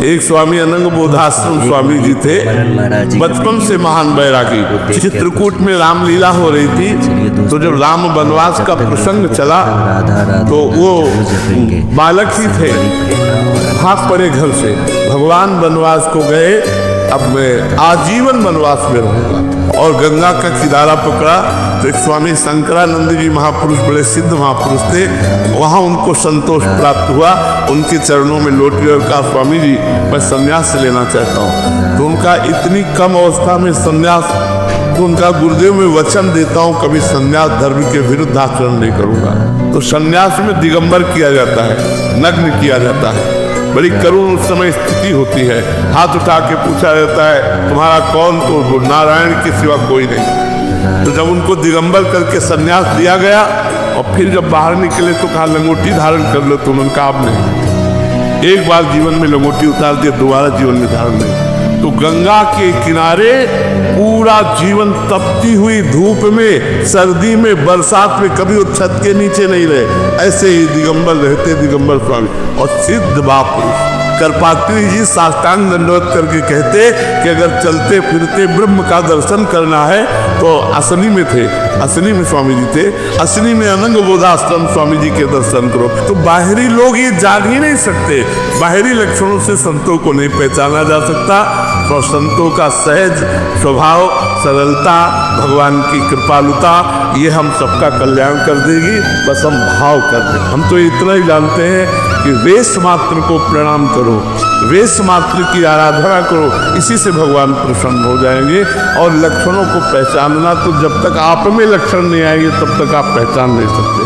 एक स्वामी अनंग बोधाश्रम स्वामी जी थे, बचपन से महान बैरागी। चित्रकूट में रामलीला हो रही थी, तो जब राम वनवास का प्रसंग चला तो वो बालक ही थे, भाग पड़े घर से। भगवान वनवास को गए, अब मैं आजीवन वनवास में रहूंगा, और गंगा का किनारा पकड़ा तो एक स्वामी शंकरानंद जी महापुरुष, बड़े सिद्ध महापुरुष थे, वहाँ उनको संतोष प्राप्त हुआ। उनके चरणों में लौटी और कहा, स्वामी जी मैं संन्यास लेना चाहता हूँ। तो उनका इतनी कम अवस्था में संन्यास, तो उनका गुरुदेव में वचन देता हूँ कभी संन्यास धर्म के विरुद्ध आचरण नहीं करूँगा। तो संन्यास में दिगंबर किया जाता है, नग्न किया जाता है, बड़ी करुण उस समय स्थिति होती है। हाथ उठा के पूछा जाता है तुम्हारा कौन? तो नारायण के सिवा कोई नहीं। तो जब उनको दिगंबर करके संन्यास दिया गया और फिर जब बाहर निकले तो कहा लंगोटी धारण कर लो। तो उन्होंने कहा आप नहीं, एक बार जीवन में लंगोटी उतार दिया, दोबारा जीवन में धारण नहीं। तो गंगा के किनारे पूरा जीवन तपती हुई धूप में, सर्दी में, बरसात में कभी वो छत के नीचे नहीं रहे, ऐसे ही दिगंबर रहते दिगंबर स्वामी। और सिद्ध महापुरुष करपात्री जी साष्टांग दंडवत करके कहते कि अगर चलते फिरते ब्रह्म का दर्शन करना है तो असनी में थे, असनी में स्वामी जी थे, असनी में अनंग बोधाश्रम स्वामी जी के दर्शन करो। तो बाहरी लोग ये जान ही नहीं सकते, बाहरी लक्षणों से संतों को नहीं पहचाना जा सकता। तो संतों का सहज स्वभाव, सरलता, भगवान की कृपालुता, ये हम सबका कल्याण कर देगी, बस हम भाव कर दें। हम तो इतना ही जानते हैं कि वेश मात्र को प्रणाम करो, वेश मात्र की आराधना करो, इसी से भगवान प्रसन्न हो जाएंगे। और लक्षणों को पहचानना, तो जब तक आप में लक्षण नहीं आएंगे तब तक आप पहचान नहीं सकते।